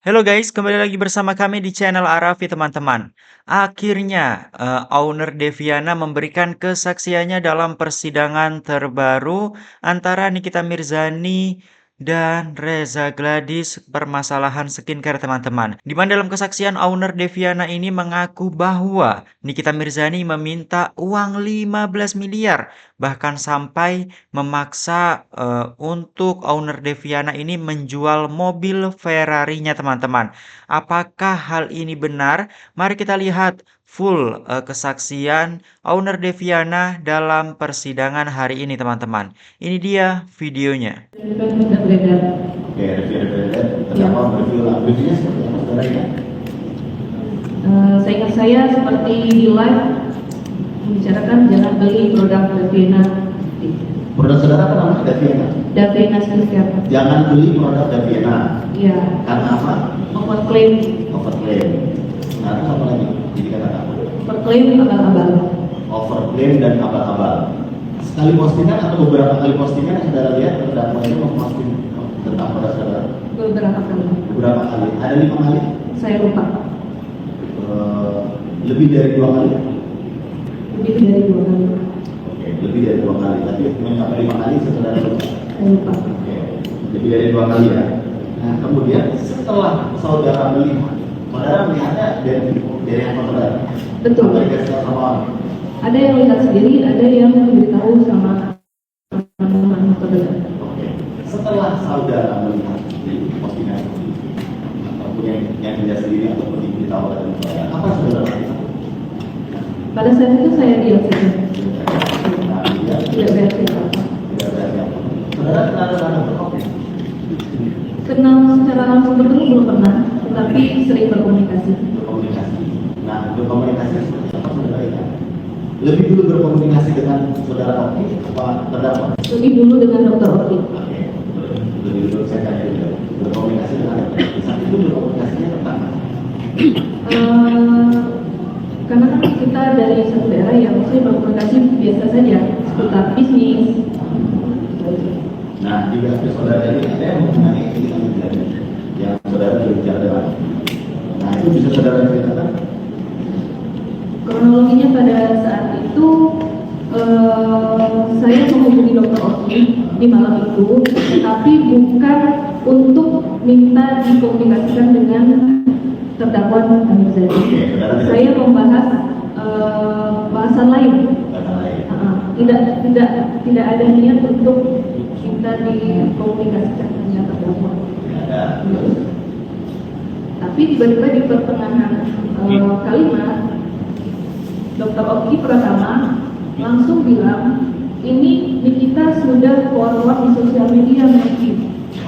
Halo guys, kembali lagi bersama kami di channel Arafi teman-teman. Akhirnya, owner Deviana memberikan kesaksiannya dalam persidangan terbaru antara Nikita Mirzani dan Reza Gladys permasalahan skincare teman-teman. Di mana dalam kesaksian owner Deviana ini mengaku bahwa Nikita Mirzani meminta uang 15 miliar, bahkan sampai memaksa untuk owner Deviana ini menjual mobil Ferrari-nya teman-teman. Apakah hal ini benar? Mari kita lihat full kesaksian owner Deviana dalam persidangan hari ini teman-teman. Ini dia videonya. Sudah beredar. Oke, review beredar. Terdakwa berview lah. Reviewnya seperti apa saudara ya? Seingat saya seperti di live membicarakan jangan beli produk Davina. Produk saudara apa namanya? Daviana. Davina Skincare. Jangan beli produk Daviana. Iya. Karena apa? Overclaim. Overclaim. Nah, terus apa lagi? Jadi kata apa? Overclaim abal-abal. Overclaim dan abal-abal. Sekali postingan atau beberapa kali postingan yang saudara lihat terdakwa ini memposting tentang produk saudara? Beberapa kali. Beberapa kali? Ada 5 kali? Saya lupa. Lebih dari 2 kali? Lebih dari 2 kali. Oke, lebih dari 2 kali. Tapi mencapai 5 kali saudara lupa? Saya lupa. Oke, lebih dari 2 kali ya. Nah, kemudian setelah saudara melihatnya dari handphone saudara. Betul. Atau dikasih tahu sama orang? Ada yang lihat sendiri, ada yang diberitahu sama teman-teman saudara. Oke. Setelah saudara melihat di postingan ataupun yang tidak sendiri ataupun diberitahu oleh saudara, apa saudara lakukan? Pada saat itu saya diam saja. Nah, dia Tidak bereaksi apa-apa. tidak berani apa. Saudara kenal dengan dokter Oki? Kenal secara langsung bertemu belum pernah, tetapi sering berkomunikasi. Berkomunikasi. Nah, berkomunikasi seperti apa saudara ya? Lebih dulu berkomunikasi dengan saudara Oki apa terdakwa? Lebih dulu dengan Dokter Oki. Oke, lebih dulu saya tanya dulu. Berkomunikasi dengan saat itu berkomunikasinya tentang apa? Karena kan kita dari satu daerah yang maksudnya berkomunikasi biasa saja seputar bisnis. Nah, juga saudara ini ada yang mengenai kita menjadi yang saudara berbicara dengan. Nah, itu bisa saudara ceritakan? Kronologinya pada saat itu saya menghubungi Dokter Oki di malam itu, tapi bukan untuk minta dikomunikasikan dengan terdakwa Amir Zaki. Saya membahas bahasan lain. Kata lain. Tidak ada niat untuk kita dikomunikasikan dengan terdakwa. Tidak ada. Tapi tiba-tiba di pertengahan kalimat Dokter Oki pertama langsung bilang ini Nikita sudah forward di sosial media mungkin.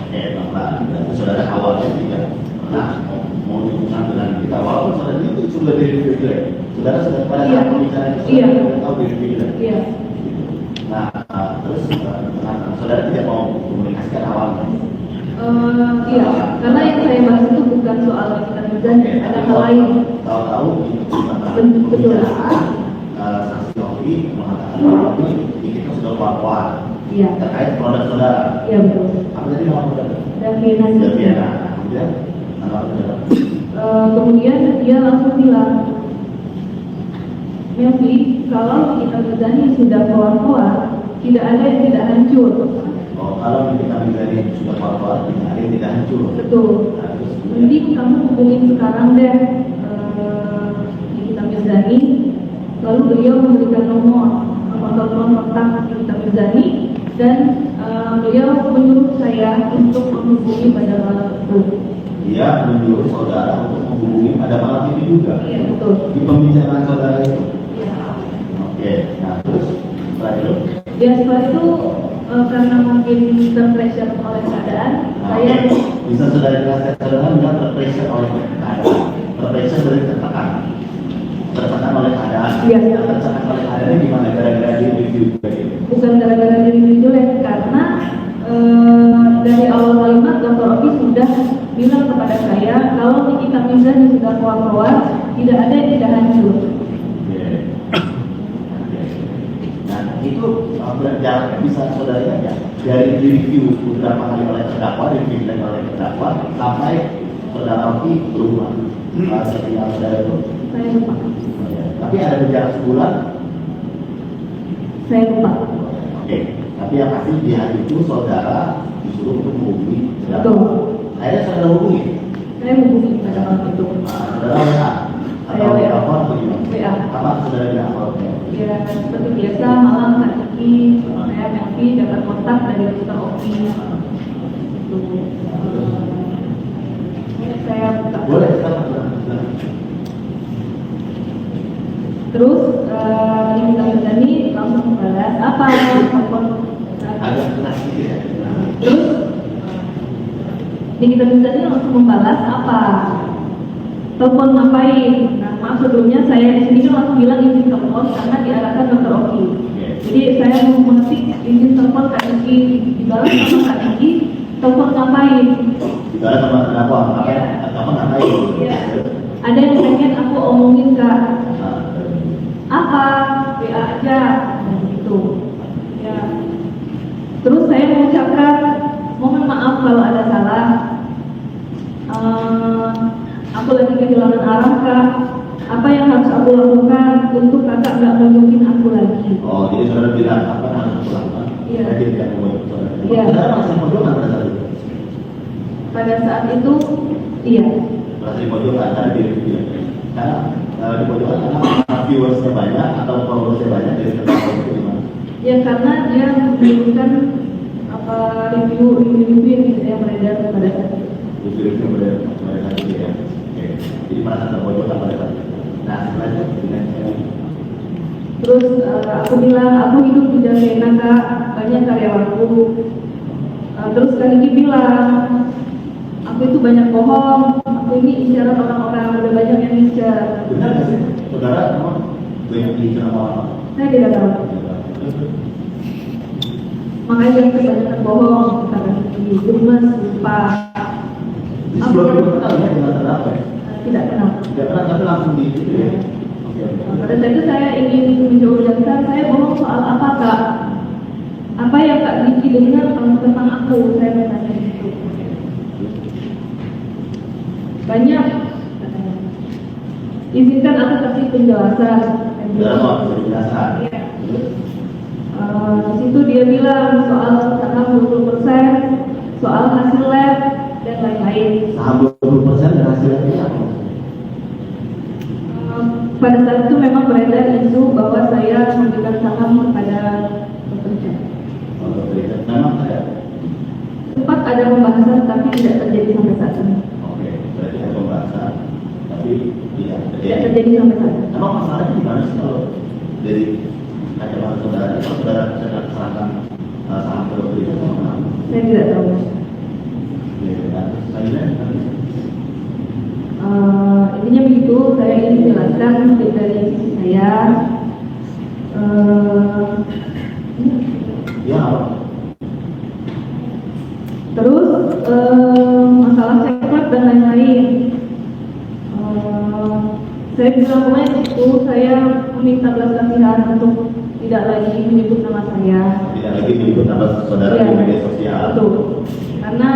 Oke, Bapak. Berarti saudara awalnya tidak pernah mau hubungan dengan kita. Walaupun saudara itu sudah dari video. Saudara sudah pada Iya. saat pembicaraan itu Iya. sudah tahu dari video. Iya. Nah, terus saudara tidak mau komunikasikan awalnya. Iya, karena yang saya bahas itu bukan soal Nikita Mirzani, ada hal lain. Tahu-tahu itu Betul. saksi Oki mengatakan bahwa ini kita sudah keluar Iya. terkait produk saudara. Iya betul. Apa tadi nama produk? Davina Daviana. Kemudian nama saudara. Kemudian dia langsung bilang, Melvi, kalau Nikita Mirzani sudah keluar, tidak ada yang tidak hancur. Oh, kalau kita menjadi sudah keluar tidak ada yang tidak hancur. Betul. Nah, terus Mending kamu hubungin sekarang deh Nikita Mirzani. Lalu beliau memberikan nomor telepon kontak Nikita Mirzani dan beliau menyuruh saya untuk menghubungi pada malam itu. dia menyuruh saudara untuk menghubungi pada malam ini juga. Iya betul. Di pembicaraan saudara itu. Iya. Oke, nah terus setelah itu, Ya setelah itu karena mungkin terpressure oleh keadaan, saya bisa saudara jelaskan saudara bilang terpressure oleh keadaan. Terpressure berarti tertekan. Tertekan oleh keadaan. Iya. Tertekan oleh keadaan ini gimana? Gara-gara dia review juga gitu. bukan gara-gara diri jelek karena dari awal kalimat Dr. Oki sudah bilang kepada saya kalau Nikita Mirzani sudah keluar tidak ada yang tidak hancur. Oke. Nah itu berjalan bisa saudara ya dari review beberapa kali oleh terdakwa, review oleh terdakwa sampai saudara Oki berubah. Yang saudara itu. Saya lupa. Tapi ada berjarak sebulan. Saya lupa. Oke. Tapi yang pasti di hari itu saudara disuruh untuk menghubungi saudara. Betul. Akhirnya saudara hubungi. Saya hubungi pada waktu itu. Saudara WA atau Saya WA. telepon atau gimana? WA. Apa saudara bilang apa? Ya seperti biasa malam Kak Kiki, saya Melvi dapat kontak dari Mr. Oki. Itu saya buka. Boleh silakan. Terus Nikita Mirzani langsung membalas apa telepon. Agak keras gitu ya. Terus Nikita Mirzani langsung membalas apa? Telepon ngapain? Nah, maaf sebelumnya saya di sini kan langsung bilang izin telepon karena diarahkan Dr. Oki. Jadi saya mau mengetik izin telepon Kak Kiki, dibalas sama Kak Kiki, telepon ngapain? Bicara sama kenapa? Apa ngapain? Ya. Ada yang pengen aku omongin Kak. Apa? WA aja, gitu. Ya. Terus saya mengucapkan mohon maaf kalau ada salah. Aku lagi kehilangan arah Kak. Apa yang harus aku lakukan untuk kakak nggak ngomongin aku lagi? Oh, jadi saudara bilang apa yang harus aku lakukan? Iya. Saya tidak ngomongin saudara. Iya. Saudara masih pojokan pada saat itu? Pada saat itu, iya. Masih pojokan karena di video. Karena di pojokan karena viewersnya banyak atau followersnya banyak dari tempat itu gimana? Ya karena dia memberikan apa review yang beredar pada saat itu. Review pada saat itu ya. Oke. Jadi merasa terpojokan pada saat itu. Nah, selanjutnya dengan Terus aku bilang aku hidup di Jakarta Kak, banyak karyawanku. Terus Kak bilang aku itu banyak bohong, aku ini isyarat orang-orang, udah banyak yang isyarat. benar nggak sih? Saudara memang banyak bicara apa? Saya tidak tahu. Makanya dia kebanyakan bohong, kata Kiki, gemes, lupa. Di sebelum itu kenal ya dengan saudara apa ya? Tidak kenal. Tidak kenal tapi langsung di itu ya. Pada saat itu saya ingin menjawab saya bohong soal apa Kak? Apa yang Kak Kiki dengar tentang aku? Saya bertanya itu. Banyak. Katanya. Izinkan aku kasih penjelasan. Saudara mau penjelasan. Iya. Di situ dia bilang soal saham 20%, soal hasil lab dan lain-lain. Saham 20% dan hasilnya apa? Pada saat itu memang beredar isu bahwa saya memberikan saham kepada pekerja. Memang ada. Sempat ada pembahasan tapi tidak terjadi sampai saat ini. Oke, berarti ada pembahasan, tapi tidak Tidak terjadi sampai saat ini. Emang masalahnya di mana sih kalau dari kacamata saudara? Kalau saudara sedang serahkan saham ke dokter itu sama kamu? Saya tidak tahu. Selanjutnya, Intinya begitu. Saya ingin menjelaskan dari sisi saya. ya apa? Terus masalah sekret dan lain-lain. Saya bilang kemarin itu saya meminta belas kasihan untuk tidak lagi menyebut nama saya. Tidak lagi menyebut nama saudara di media sosial. Betul. Karena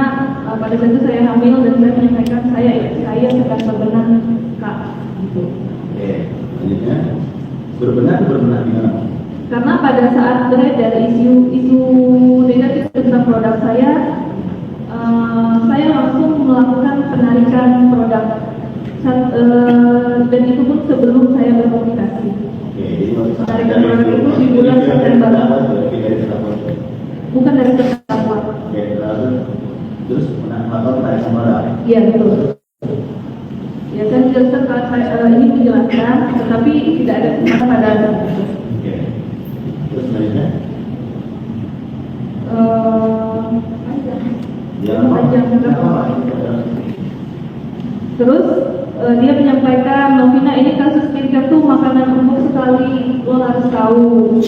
pada saat itu saya hamil dan saya menyampaikan saya sedang berbenah Kak. Gitu. Oke, selanjutnya berbenah di mana? Karena pada saat beredar isu negatif tentang produk saya langsung melakukan penarikan produk dan itu pun sebelum saya berkomunikasi. Oke, jadi Penarikan produk itu di bulan September. Bukan dari terdakwa. Oke, lalu terus melakukan penarikan modal. Iya betul. Ya saya menjelaskan ini menjelaskan, tetapi tidak ada kesempatan pada saat itu. Oke, terus selanjutnya? Terus dia menyampaikan, Novina ini kasus skincare tuh makanan empuk sekali, lo harus tahu.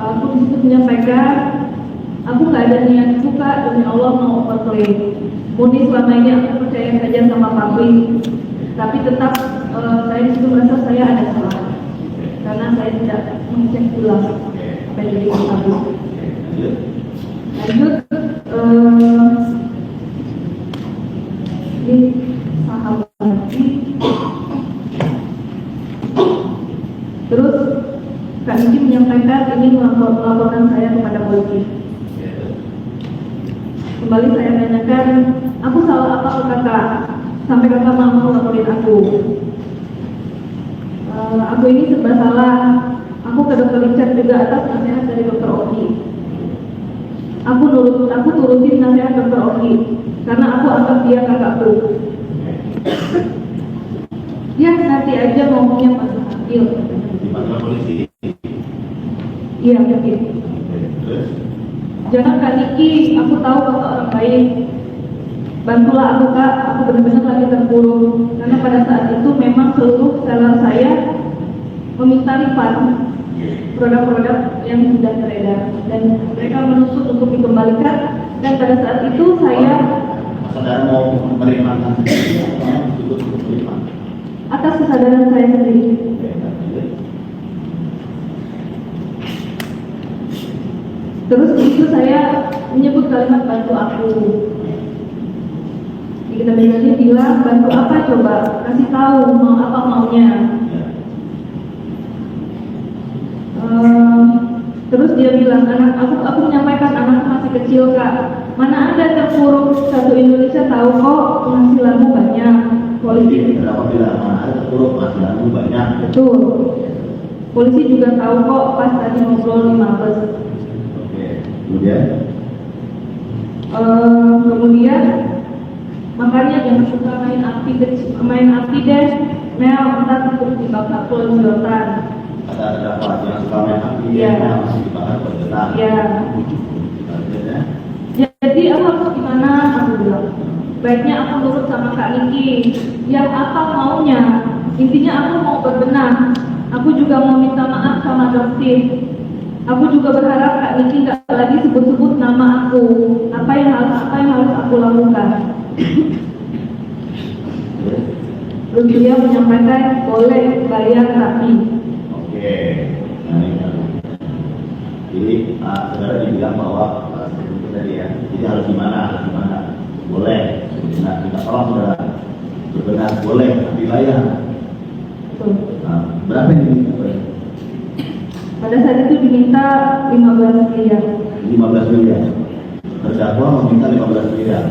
Aku disitu menyampaikan, aku nggak ada niat suka demi Allah mau overclaim. Murni selama ini aku percaya saja sama pabrik, tapi tetap saya disitu merasa saya ada salah karena saya tidak mengecek ulang apa yang jadi pabrik. Lanjut, ini saham lagi. Terus Kak Niki menyampaikan ingin melaporkan saya kepada polisi. Kembali saya tanyakan, aku salah apa ke kakak sampai kakak mau laporin aku? Aku ini serba salah. Aku ke dokter Richard juga atas nasihat dari dokter Oki. Aku turutin nasihat dokter Oki karena aku anggap dia kakakku. Ya nanti aja ngomongnya pas hasil. Dipanggil polisi. Iya mungkin. Terus? Jangan Kak Niki, aku tahu kakak orang baik. Bantulah aku Kak, aku benar-benar lagi terpuruk. Karena pada saat itu memang seluruh seller saya meminta refund produk-produk yang sudah beredar dan mereka menuntut untuk dikembalikan. Dan pada saat itu saya Saudara mau menerima untuk menerima. atas kesadaran saya sendiri. Terus itu saya menyebut kalimat bantu aku. Kita Benzani bilang bantu apa coba, kasih tahu mau apa maunya. Terus dia bilang aku menyampaikan anakku masih kecil Kak. Mana ada terpuruk, satu Indonesia tahu kok penghasilanmu banyak. Polisi Berapa bilang mana ada terpuruk penghasilanmu banyak. betul. Polisi juga tahu kok pas tadi ngobrol di Mabes. Oke. Kemudian Kemudian makanya jangan suka main api deh. Mel entar dibakar pulau sedotan. kata terdakwa yang suka main api Iya. yang masih dibakar bergetar. Ya. Jadi aku harus gimana? Aku bilang. Baiknya aku nurut sama Kak Niki. Yang apa maunya? Intinya aku mau berbenah. Aku juga mau minta maaf sama Dustin. Aku juga berharap Kak Niki nggak lagi sebut-sebut nama aku. Apa yang harus aku lakukan? Terus dia menyampaikan boleh bayar tapi. Oke. Nah, ini. Jadi saudara dibilang bahwa seperti tadi ya. Jadi harus gimana? Boleh. Nah, kita tolong saudara berbenah boleh tapi bayar. Betul. Nah, berapa yang diminta? Pada saat itu diminta 15 miliar. 15 miliar. Terdakwa meminta 15 miliar.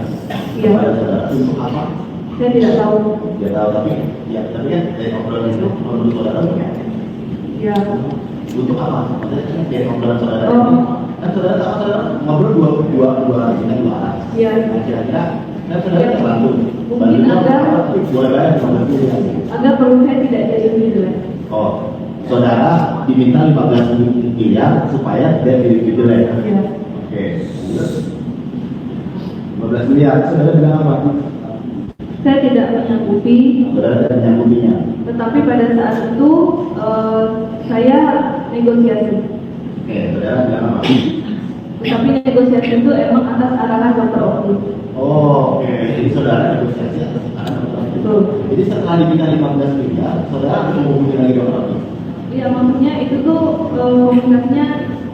Iya. Kepada saudara untuk apa? Saya tidak tahu. Dia tahu tapi kan dari obrolan itu menurut saudara Ya. untuk apa? Maksudnya dari obrolan saudara Oh. ini kan saudara tahu saudara ngobrol dua arah. Iya. Nah, kira-kira kan saudara yang bantu. Mungkin ada- boleh bayar 15 miliar. Agar perlu saya tidak jadi vigilan. Oh, saudara diminta 15 miliar supaya dia vigilan. Ya. Oke. 15 miliar. Saudara bilang apa? Saya tidak menyanggupi, Saudara tidak menyanggupinya. tetapi pada saat itu saya negosiasi. Oke, saudara bilang apa? Tetapi negosiasi itu emang atas arahan dokter Oki. Oh, oke. Jadi saudara negosiasi atas tekanan dokter. Betul. Jadi setelah diminta 15 miliar, saudara harus menghubungi lagi dokter. Iya, maksudnya itu tuh komunikasinya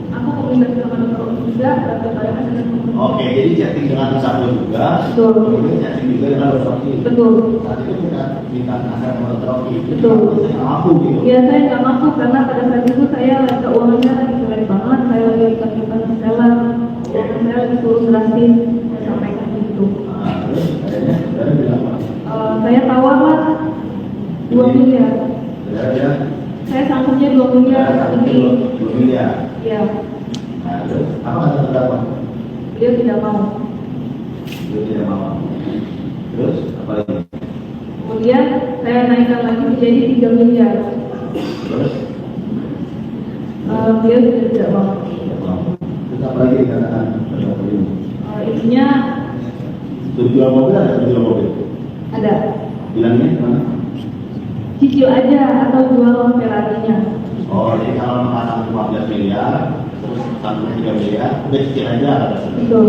aku komunikasi sama dokter Oki juga dan berbarengan dengan Oke, jadi chatting dengan Sardo juga. Betul. Kemudian chatting juga dengan dokter. Betul. Saat itu minta nasihat sama dokter. Betul. Saya nggak mampu gitu. Ya saya nggak mampu karena pada saat itu saya keuangannya lagi jelek banget, saya lagi dikasihkan seller, keuangan saya lagi turun drastis, saya sampaikan gitu. Nah, terus akhirnya saudara bilang apa? Saya tawar lah 2 miliar. Saudara bilang, Saya sanggupnya 2 miliar saudara saat sanggup ini. 2 miliar. Ya, Nah, terus apa kata terdakwa? dia tidak mau. Dia tidak mau. Terus apa lagi? Kemudian saya naikkan lagi menjadi 3 miliar. Terus Dia sudah tidak mau. tidak mau. Terus apa lagi dikatakan terdakwa ini? Intinya Suruh jual mobil ada jual mobil? ada Bilangnya gimana? cicil aja atau jual Ferrari-nya. Oh, jadi kalau pasang 15 miliar, terus sanggup 3 miliar, udah cicil aja kata saudara. Betul,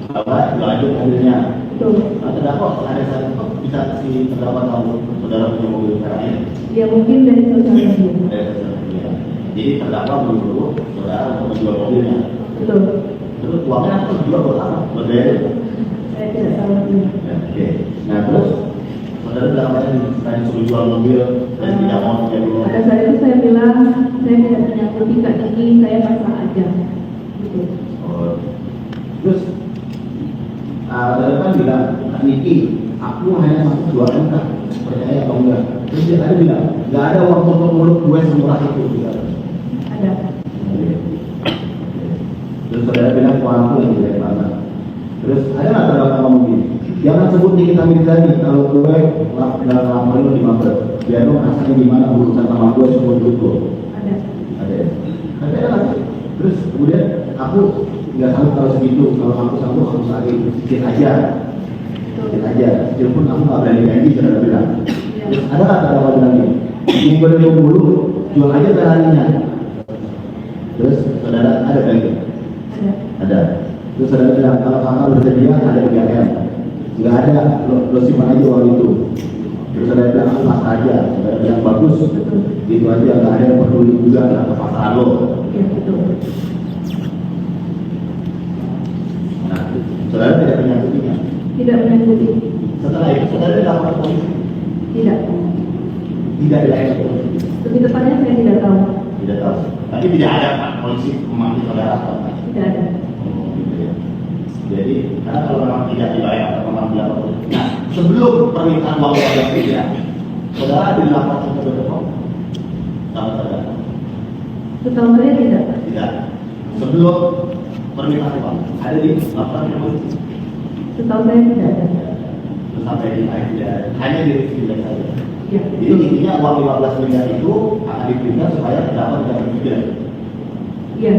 Apa? Jual lanjut mobilnya. betul. Nah, terdakwa ada satu kok bisa si terdakwa tahu saudara punya mobil Ferrari? Ya mungkin dari sosial media. Dari sosial media. Jadi terdakwa menyuruh saudara untuk menjual mobilnya. Betul. Terus uangnya harus dijual buat apa? Buat bayar? Saya tidak tahu lagi. Ya, oke. Nah terus saudara tadi suruh jual mobil dan tidak mau jadi mobil. Pada saat itu saya bilang saya tidak menyangkuti Kak Niki, saya pasrah aja. Gitu. Oh. Terus saudara kan bilang, Kak Niki, aku hanya mampu jual Kak, percaya atau enggak? Terus dia tadi bilang, nggak ada uang untuk mulut gue semurah itu. Ada. Terus saudara bilang, uangku yang jelek banget. Terus ada nggak saudara ngomong gini? Jangan sebut Nikita Mirzani kalau gue dalam laporan lu di Mabes. Biar lu rasanya gimana urusan sama gue semua duit gue. Ada. Ada ya? Ada nggak? Terus kemudian aku nggak sanggup kalau segitu. Kalau aku sanggup aku lagi sedikit aja. Sedikit aja. Walaupun aku nggak berani janji saudara bilang. Terus ada nggak saudara bilang gini? Ini gue udah dulu jual aja beraninya. Terus saudara ada kayak gitu? Ada. Ada. Terus saudara bilang kalau kakak bersedia ada 3M. Nggak ada, lo simpan aja uang itu. Terus saudara bilang aku pasrah aja. Saudara bilang bagus. Itu aja nggak ada yang peduli juga nggak ke pasar lo. Ya, betul. Nah, saudara tidak menyangkutinya. Tidak menyangkuti. Setelah itu saudara dilapor polisi. Tidak. Tidak dilapor polisi. Lebih tepatnya saya tidak tahu. Tidak tahu. Tapi tidak ada Pak polisi memanggil saudara atau apa? Tidak ada. Oh, gitu ya. Jadi, karena kalau memang tidak dibayar atau memang dilapor polisi. Nah, sebelum permintaan uang saudara tidak, saudara dilaporkan ke BPOM sama saudara. Setahu saya tidak. Tidak. Sebelum permintaan uang ada di laporan ke polisi. Setahu saya tidak ada. Terus sampai di akhir tidak ada. Hanya di review saja. Ya. Jadi intinya uang 15 miliar itu akan dipindah supaya terdapat dari 3. Iya.